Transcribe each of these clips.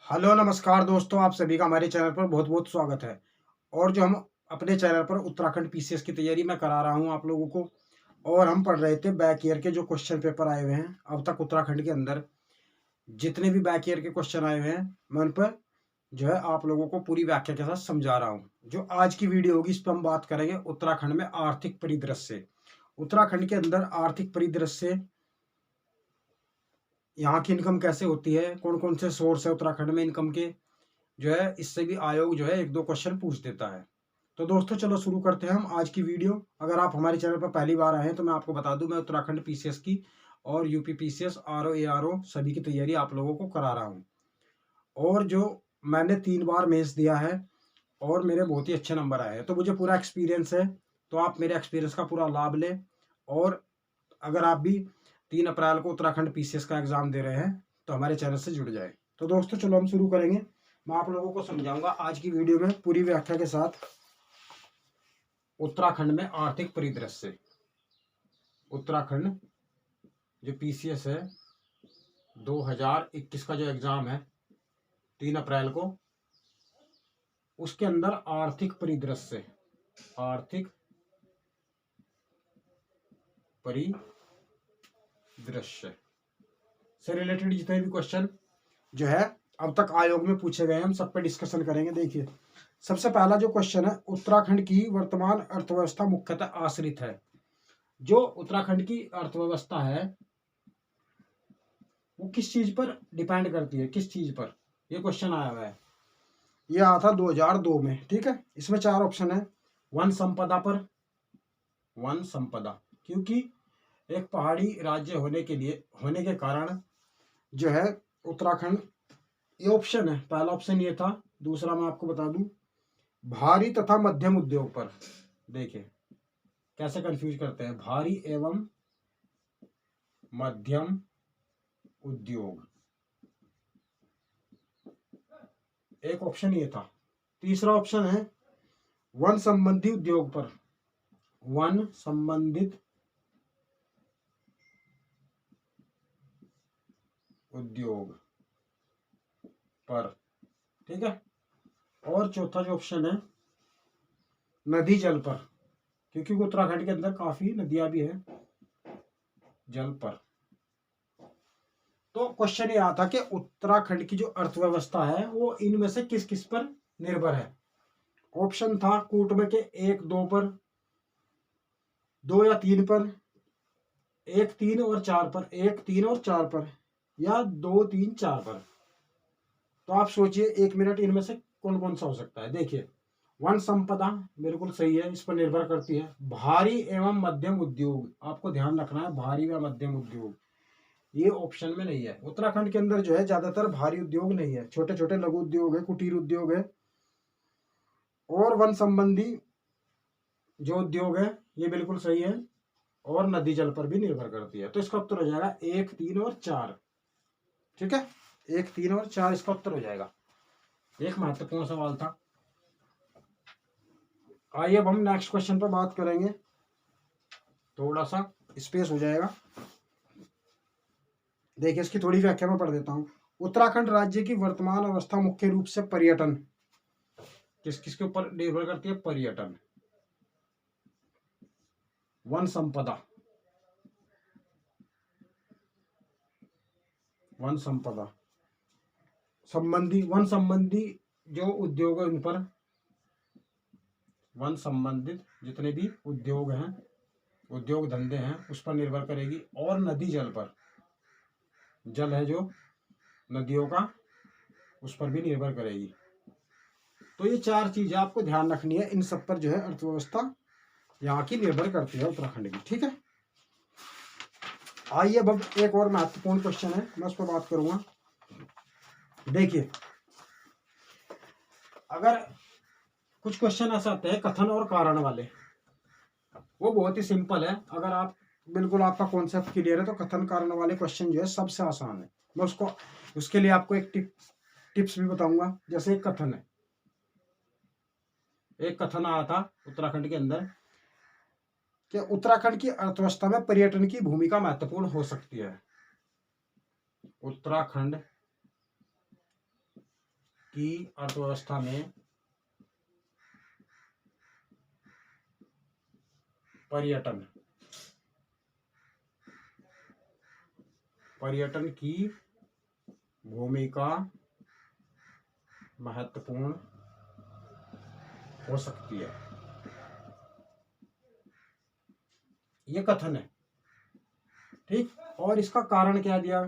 Hello नमस्कार दोस्तों, आप सभी का हमारे चैनल पर बहुत-बहुत स्वागत है। और जो हम अपने चैनल पर उत्तराखंड पीसीएस की तैयारी मैं करा रहा हूँ आप लोगों को। और हम पढ़ रहे थे बैक ईयर के जो क्वेश्चन पेपर आए हुए हैं, अब तक उत्तराखंड के अंदर जितने भी बैक ईयर के क्वेश्चन आए हुए हैं, मैं उन पर जो है आप लोगों को पूरी व्याख्या के साथ समझा रहा हूँ। जो आज की वीडियो होगी इस पर हम बात करेंगे उत्तराखंड में आर्थिक परिदृश्य। उत्तराखंड के अंदर आर्थिक परिदृश्य, यहाँ की इनकम कैसे होती है, कौन-कौन से सोर्स है उत्तराखंड में इनकम के, जो है इससे भी आयोग जो है 1-2 क्वेश्चन पूछ देता है। तो दोस्तों चलो शुरू करते हैं हम आज की वीडियो। अगर आप हमारे चैनल पर पहली बार आए हैं तो मैं आपको बता दूं, मैं उत्तराखंड पीसीएस की और यूपी पीसीएस, आरओ, एआरओ सभी की तैयारी आप लोगों को करा रहा हूं। और जो मैंने 3 बार मेंस दिया है और मेरे बहुत ही अच्छे नंबर आए हैं, तो मुझे पूरा एक्सपीरियंस है। तो आप मेरे एक्सपीरियंस का पूरा लाभ लें। और अगर आप भी 3 अप्रैल को उत्तराखंड पीसीएस का एग्ज़ाम दे रहे हैं तो हमारे चैनल से जुड़ जाएँ। तो दोस्तों चलो हम शुरू करेंगे। मैं आप लोगों को समझाऊँगा आज की वीडियो में पूरी व्याख्या के साथ उत्तराखंड में आर्थिक परिदृश्य। उत्तराखंड जो पीसीएस है 2021 का जो एग्ज़ाम है 3 अप्रैल को, उसके अंदर आर्थिक परिदृश्य, आर्थिक परिदृश्य से रिलेटेड जितने भी क्वेश्चन जो है अब तक आयोग में पूछे गए हैं, हम सब पे डिस्कशन करेंगे। देखिए, सबसे पहला जो क्वेश्चन है, उत्तराखंड की वर्तमान अर्थव्यवस्था मुख्यतः आश्रित है। जो उत्तराखंड की अर्थव्यवस्था है वो किस चीज पर डिपेंड करती है, किस चीज पर, ये क्वेश्चन आया हुआ है। ये आया था 2002 में, ठीक है। इसमें 4 ऑप्शन है। वन संपदा पर, वन संपदा, क्योंकि एक पहाड़ी राज्य होने के कारण जो है उत्तराखंड, ये ऑप्शन है। पहला ऑप्शन ये था। दूसरा मैं आपको बता दूं, भारी तथा मध्यम उद्योग पर। देखिए कैसे कंफ्यूज करते हैं, भारी एवं मध्यम उद्योग, एक ऑप्शन ये था। तीसरा ऑप्शन है वन संबंधी उद्योग पर, वन संबंधित उद्योग पर, ठीक है। और चौथा जो ऑप्शन है नदी जल पर, क्योंकि उत्तराखंड के अंदर काफी नदियां भी है जल पर। तो क्वेश्चन ये आता कि उत्तराखंड की जो अर्थव्यवस्था है वो इनमें से किस किस पर निर्भर है। ऑप्शन था कूट में के 1-2 पर, 2 या 3 पर, 1, 3 और 4 पर, 1, 3 और 4 पर, या 2, 3, 4 पर। तो आप सोचिए 1 मिनट इनमें से कौन कौन सा हो सकता है। देखिए, वन संपदा बिल्कुल सही है, इस पर निर्भर करती है। भारी एवं मध्यम उद्योग, आपको ध्यान रखना है, भारी व मध्यम उद्योग ये ऑप्शन में नहीं है। उत्तराखंड के अंदर जो है ज्यादातर भारी उद्योग नहीं है, छोटे छोटे लघु उद्योग है, कुटीर उद्योग है। और वन संबंधी जो उद्योग है ये बिल्कुल सही है, और नदी जल पर भी निर्भर करती है। तो इसका उत्तर हो जाएगा 1, 3 और 4, ठीक है। 1, 3 और 4 इसका उत्तर हो जाएगा। एक महत्वपूर्ण सवाल था। आइए अब हम नेक्स्ट क्वेश्चन पर बात करेंगे। थोड़ा सा स्पेस हो जाएगा। देखिए इसकी थोड़ी व्याख्या में पढ़ देता हूँ। उत्तराखंड राज्य की वर्तमान अवस्था मुख्य रूप से पर्यटन, किस किस के ऊपर निर्भर करती है, पर्यटन, वन संपदा, वन संपदा संबंधी, वन संबंधी जो उद्योग है उन पर, वन संबंधित जितने भी उद्योग हैं, उद्योग धंधे हैं उस पर निर्भर करेगी। और नदी जल पर, जल है जो नदियों का, उस पर भी निर्भर करेगी। तो ये 4 चीजें आपको ध्यान रखनी है, इन सब पर जो है अर्थव्यवस्था यहाँ की निर्भर करती है उत्तराखंड की, ठीक है। आइए अब एक और महत्वपूर्ण क्वेश्चन है, मैं उस पर बात करूंगा। देखिए, अगर कुछ क्वेश्चन ऐसे आते हैं कथन और कारण वाले, वो बहुत ही सिंपल है। अगर आप बिल्कुल आपका कॉन्सेप्ट क्लियर है तो कथन कारण वाले क्वेश्चन जो है सबसे आसान है। मैं उसके लिए आपको एक टिप्स भी बताऊंगा। जैसे एक कथन है, एक कथन आया था उत्तराखंड के अंदर कि उत्तराखंड की अर्थव्यवस्था में पर्यटन की भूमिका महत्वपूर्ण हो सकती है। उत्तराखंड की अर्थव्यवस्था में पर्यटन की भूमिका महत्वपूर्ण हो सकती है। ये कथन है, ठीक। और इसका कारण क्या दिया,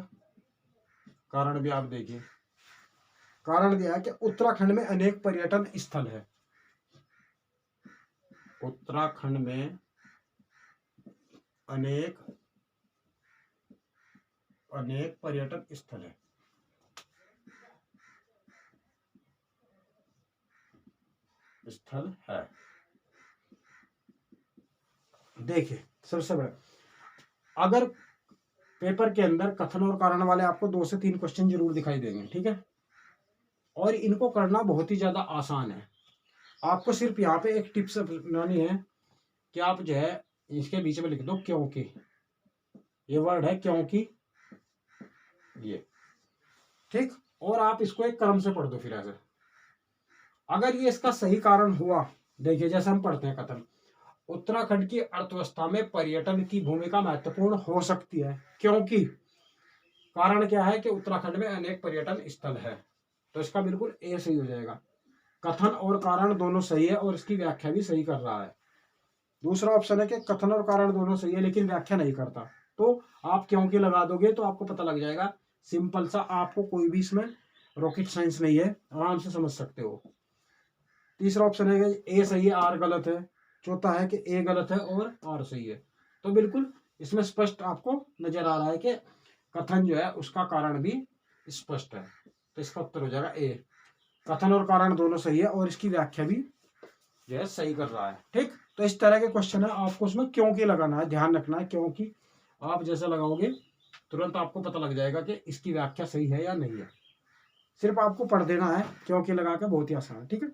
कारण भी आप देखिए। कारण दिया है कि उत्तराखंड में अनेक पर्यटन स्थल है। उत्तराखंड में अनेक पर्यटन स्थल है। देखिए, सबसे बड़ा, अगर पेपर के अंदर कथन और कारण वाले आपको 2 से 3 क्वेश्चन जरूर दिखाई देंगे, ठीक है। और इनको करना बहुत ही ज्यादा आसान है। आपको सिर्फ यहाँ पे एक टिप्स अपनानी है कि आप जो है इसके बीच में लिख दो क्योंकि। ये वर्ड है क्योंकि, ये, ठीक। और आप इसको एक क्रम से पढ़ दो। फिर ऐसे अगर ये इसका सही कारण हुआ, देखिए जैसे हम पढ़ते हैं कथन, उत्तराखंड की अर्थव्यवस्था में पर्यटन की भूमिका महत्वपूर्ण हो सकती है क्योंकि, कारण क्या है कि उत्तराखंड में अनेक पर्यटन स्थल है। तो इसका बिल्कुल ए सही हो जाएगा। कथन और कारण दोनों सही है और इसकी व्याख्या भी सही कर रहा है। दूसरा ऑप्शन है कि कथन और कारण दोनों सही है लेकिन व्याख्या नहीं करता। तो आप क्योंकि लगा दोगे तो आपको पता लग जाएगा। सिंपल सा, आपको कोई भी इसमें रॉकेट साइंस नहीं है, आराम से समझ सकते हो। तीसरा ऑप्शन है कि ए सही है, आर गलत है। चौथा है कि ए गलत है और आर सही है। तो बिल्कुल इसमें स्पष्ट आपको नजर आ रहा है कि कथन जो है उसका कारण भी स्पष्ट है। तो इसका उत्तर हो जाएगा ए। कथन और कारण दोनों सही है और इसकी व्याख्या भी जो है सही कर रहा है, ठीक। तो इस तरह के क्वेश्चन है, आपको उसमें क्योंकि लगाना है, ध्यान रखना है। क्योंकि आप जैसे लगाओगे तुरंत आपको पता लग जाएगा कि इसकी व्याख्या सही है या नहीं है। सिर्फ आपको पढ़ देना है क्योंकि लगा के, बहुत ही आसान है, ठीक है।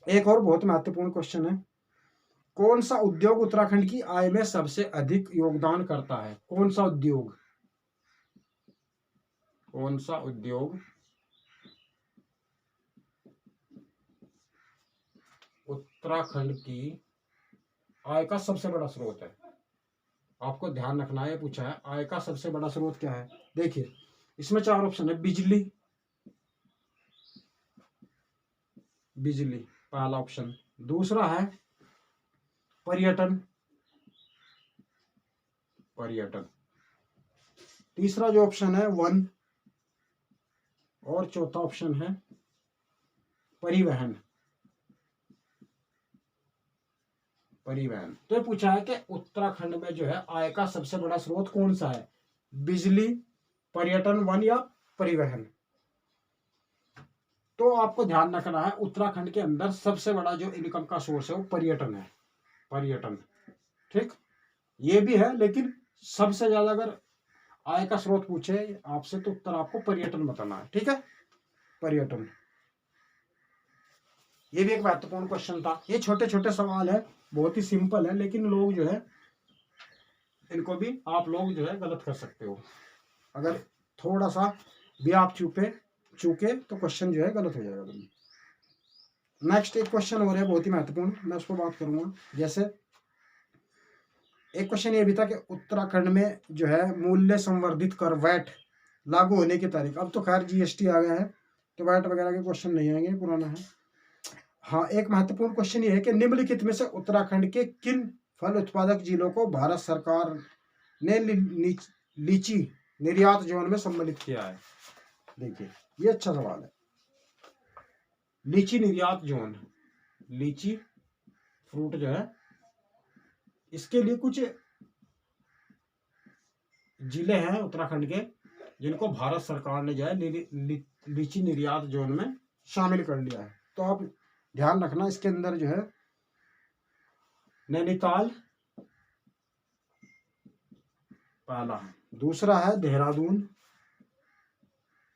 एक और बहुत महत्वपूर्ण क्वेश्चन है, कौन सा उद्योग उत्तराखंड की आय में सबसे अधिक योगदान करता है? कौन सा उद्योग, कौन सा उद्योग उत्तराखंड की आय का सबसे बड़ा स्रोत है? आपको ध्यान रखना है, पूछा है आय का सबसे बड़ा स्रोत क्या है। देखिए इसमें 4 ऑप्शन है। बिजली, बिजली पहला ऑप्शन। दूसरा है पर्यटन, पर्यटन। तीसरा जो ऑप्शन है वन, और चौथा ऑप्शन है परिवहन, परिवहन। तो ये पूछा है कि उत्तराखंड में जो है आय का सबसे बड़ा स्रोत कौन सा है? बिजली, पर्यटन, वन या परिवहन। तो आपको ध्यान रखना है उत्तराखंड के अंदर सबसे बड़ा जो इनकम का सोर्स है वो पर्यटन है, पर्यटन, ठीक। ये भी है लेकिन सबसे ज्यादा अगर आय का स्रोत पूछे आपसे तो उत्तर आपको पर्यटन बताना है, ठीक है। पर्यटन, ये भी एक महत्वपूर्ण क्वेश्चन था। ये छोटे छोटे सवाल है, बहुत ही सिंपल है, लेकिन लोग जो है इनको भी आप लोग जो है गलत कर सकते हो। अगर थोड़ा सा भी आप चूके तो क्वेश्चन जो है गलत हो जाएगा। नेक्स्ट एक क्वेश्चन हो रहा है बहुत ही महत्वपूर्ण, मैं उसको बात करूंगा। जैसे एक क्वेश्चन ये भी था कि उत्तराखंड में जो है मूल्य संवर्धित कर वैट लागू होने की तारीख। अब तो खैर जीएसटी आ गया है तो वैट वगैरह के क्वेश्चन नहीं आएंगे, पुराना है। हाँ, एक महत्वपूर्ण क्वेश्चन ये है कि निम्नलिखित में से उत्तराखंड के किन फल उत्पादक जिलों को भारत सरकार ने लीची निर्यात जोन में सम्मिलित किया है? देखिए ये अच्छा सवाल है। लीची निर्यात जोन, लीची फ्रूट जो है, इसके लिए कुछ जिले हैं उत्तराखंड के जिनको भारत सरकार ने जो है लीची निर्यात जोन में शामिल कर लिया है। तो आप ध्यान रखना, इसके अंदर जो है नैनीताल पहला है, दूसरा है देहरादून,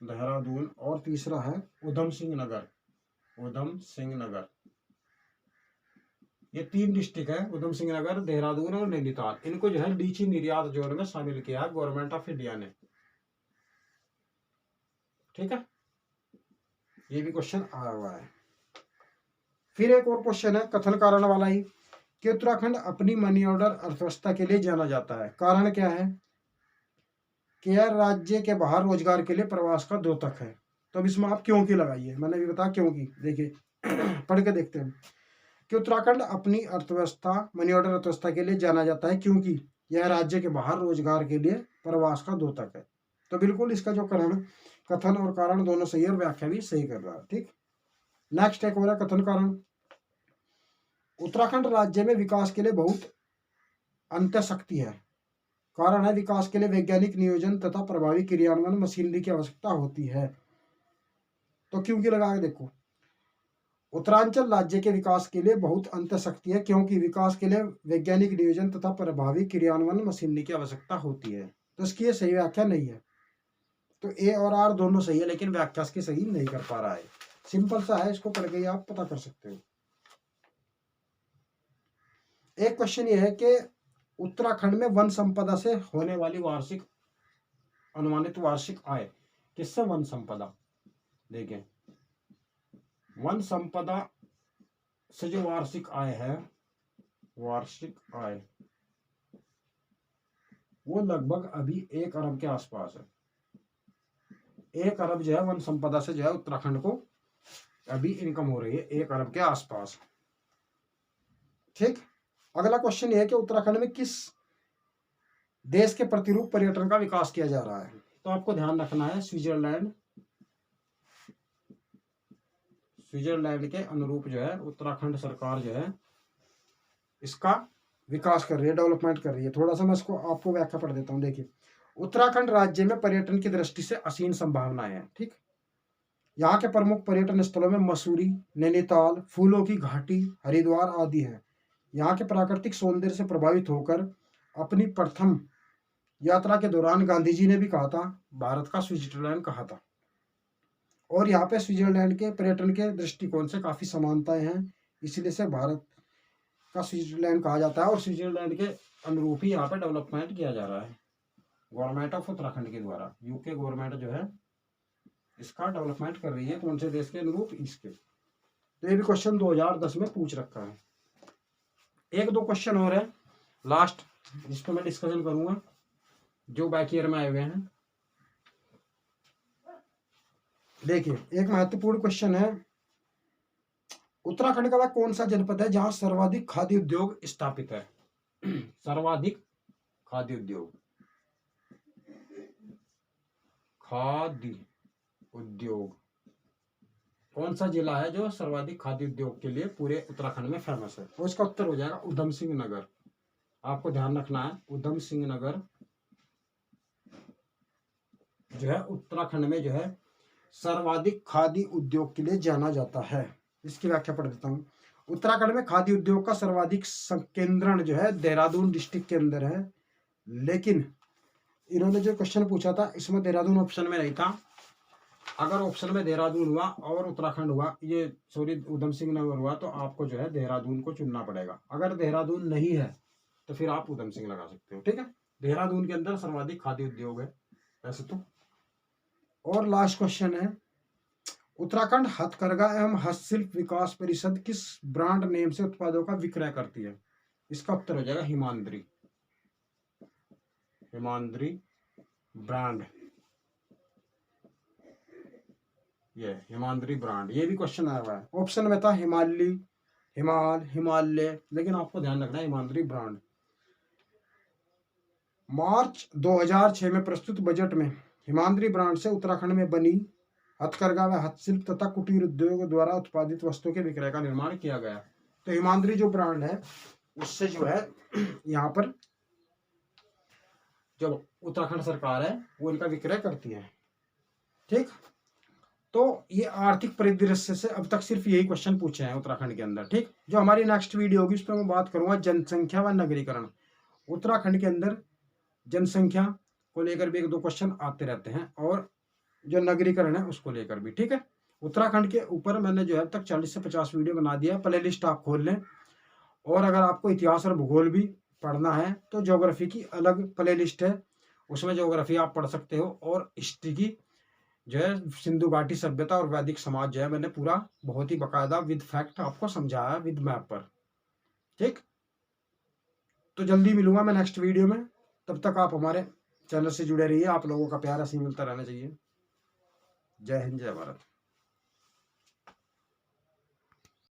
देहरादून, और तीसरा है उधम सिंह नगर, उधम सिंह नगर। ये 3 डिस्ट्रिक्ट है, उधम सिंह नगर, देहरादून और नैनीताल। इनको जो है लीची निर्यात जोन में शामिल किया है गवर्नमेंट ऑफ इंडिया ने, ठीक है। ये भी क्वेश्चन आया हुआ है। फिर एक और क्वेश्चन है कथन कारण वाला ही, कि उत्तराखंड अपनी मनी ऑर्डर अर्थव्यवस्था के लिए जाना जाता है। कारण क्या है? कि यह राज्य के बाहर रोजगार के लिए प्रवास का द्योतक है। तो अब इसमें आप क्यों की लगाइए, मैंने भी बताया क्यों की। देखिए पढ़ के देखते हैं कि उत्तराखंड अपनी अर्थव्यवस्था मनी ऑर्डर अर्थव्यवस्था के लिए जाना जाता है क्योंकि यह राज्य के बाहर रोजगार के लिए प्रवास का द्योतक है। तो बिल्कुल इसका जो कारण कथन और कारण दोनों सही है और व्याख्या भी सही कर रहा है। ठीक, नेक्स्ट एक हो रहा है कथन कारण। उत्तराखंड राज्य में विकास के लिए बहुत अंतःशक्ति है। कारण है विकास के लिए वैज्ञानिक नियोजन तथा प्रभावी क्रियान्वयन मशीनरी की आवश्यकता होती है। तो क्योंकि लगा के देखो, उत्तरांचल राज्य के विकास के लिए बहुत अंतःशक्ति है क्योंकि विकास के लिए वैज्ञानिक नियोजन तथा प्रभावी क्रियान्वयन मशीनरी की आवश्यकता होती है। तो इसकी ये सही व्याख्या नहीं है। तो ए और आर दोनों सही है लेकिन व्याख्या इसकी सही नहीं कर पा रहा है। सिंपल सा है, इसको पढ़ के आप पता कर सकते हो। एक क्वेश्चन ये है कि उत्तराखंड में वन संपदा से होने वाली वार्षिक अनुमानित वार्षिक आय। किससे वन संपदा? देखें, वन संपदा से जो वार्षिक आय है, वार्षिक आय वो लगभग अभी 1 अरब के आसपास है। 1 अरब जो है वन संपदा से जो है उत्तराखंड को अभी इनकम हो रही है 1 अरब के आसपास। ठीक, अगला क्वेश्चन ये है कि उत्तराखंड में किस देश के प्रतिरूप पर्यटन का विकास किया जा रहा है। तो आपको ध्यान रखना है स्विट्जरलैंड, स्विट्जरलैंड के अनुरूप जो है उत्तराखंड सरकार जो है इसका विकास कर रही है, डेवलपमेंट कर रही है। थोड़ा सा मैं इसको आपको व्याख्या पढ़ देता हूँ। देखिए, उत्तराखंड राज्य में पर्यटन की दृष्टि से असीम संभावनाएं हैं। ठीक, यहाँ के प्रमुख पर्यटन स्थलों में मसूरी, नैनीताल, फूलों की घाटी, हरिद्वार आदि हैं। यहाँ के प्राकृतिक सौंदर्य से प्रभावित होकर अपनी प्रथम यात्रा के दौरान गांधी जी ने भी कहा था भारत का स्विट्जरलैंड कहा था। और यहाँ पे स्विट्जरलैंड के पर्यटन के दृष्टिकोण से काफी समानताएं हैं, इसलिए से भारत का स्विट्जरलैंड कहा जाता है। और स्विट्जरलैंड के अनुरूप ही यहाँ पे डेवलपमेंट किया जा रहा है गवर्नमेंट ऑफ उत्तराखंड के द्वारा। यूके गवर्नमेंट जो है इसका डेवलपमेंट कर रही है। कौन से देश के अनुरूप? इसके। तो ये भी क्वेश्चन 2010 में पूछ रखा है। एक दो क्वेश्चन और है लास्ट जिस पर मैं डिस्कशन करूंगा जो बैक ईयर में आए हुए हैं। देखिए, एक महत्वपूर्ण क्वेश्चन है, उत्तराखंड का वह कौन सा जनपद है जहां सर्वाधिक खाद्य उद्योग स्थापित है? सर्वाधिक खाद्य उद्योग, खाद्य उद्योग कौन सा जिला है जो सर्वाधिक खाद्य उद्योग के लिए पूरे उत्तराखंड में फेमस है? और इसका उत्तर हो जाएगा उधम सिंह नगर। आपको ध्यान रखना है, उधम सिंह नगर जो है उत्तराखंड में जो है सर्वाधिक खाद्य उद्योग के लिए जाना जाता है। इसकी व्याख्या पढ़ देता हूँ। उत्तराखंड में खाद्य उद्योग का सर्वाधिक संकेंद्रण जो है देहरादून डिस्ट्रिक्ट के अंदर है, लेकिन इन्होंने जो क्वेश्चन पूछा था इसमें देहरादून ऑप्शन में नहीं था। अगर ऑप्शन में देहरादून हुआ और उत्तराखंड हुआ, ये सॉरी उधम सिंह नगर हुआ, तो आपको जो है देहरादून को चुनना पड़ेगा। अगर देहरादून नहीं है तो फिर आप उधम सिंह लगा सकते हो। ठीक है, देहरादून के अंदर सर्वाधिक खाद्य उद्योग है वैसे तो। और लास्ट क्वेश्चन है, उत्तराखंड हथकरघा एवं हस्तशिल्प विकास परिषद किस ब्रांड नेम से उत्पादों का विक्रय करती है? इसका उत्तर हो जाएगा हिमाद्री। हिमाद्री ब्रांड, ये हिमाद्री ब्रांड। ये भी क्वेश्चन आया हुआ है, ऑप्शन में था हिमालय, हिमालय, लेकिन आपको ध्यान रखना है हिमाद्री ब्रांड। मार्च 2006 में प्रस्तुत बजट में हिमाद्री ब्रांड से उत्तराखंड में बनी हथकरघा व हस्तशिल्प तथा कुटीर उद्योग द्वारा उत्पादित वस्तुओं के विक्रय का निर्माण किया गया। तो हिमाद्री जो ब्रांड है उससे जो है यहाँ पर जो उत्तराखंड सरकार है वो इनका विक्रय करती है। ठीक, तो ये आर्थिक परिदृश्य से अब तक सिर्फ यही क्वेश्चन पूछे हैं उत्तराखंड के अंदर। ठीक, जो हमारी नेक्स्ट वीडियो होगी उस पर मैं बात करूंगा जनसंख्या व नगरीकरण। उत्तराखंड के अंदर जनसंख्या को लेकर भी एक दो क्वेश्चन आते रहते हैं और जो नगरीकरण है उसको लेकर भी। ठीक है, उत्तराखंड के ऊपर मैंने जो है अब तक 40 से 50 वीडियो बना दिया। प्ले लिस्ट आप खोल लें, और अगर आपको इतिहास और भूगोल भी पढ़ना है तो ज्योग्राफी की अलग प्ले लिस्ट है, उसमें ज्योग्राफी आप पढ़ सकते हो और हिस्ट्री की जो है सिंधु घाटी सभ्यता और वैदिक समाज जो है मैंने पूरा बहुत ही बकायदा विद फैक्ट आपको समझाया विद मैप पर। ठीक, तो जल्दी मिलूंगा मैं नेक्स्ट वीडियो में। तब तक आप हमारे चैनल से जुड़े रहिए। आप लोगों का प्यार ऐसे ही मिलता रहना चाहिए। जय हिंद, जय भारत।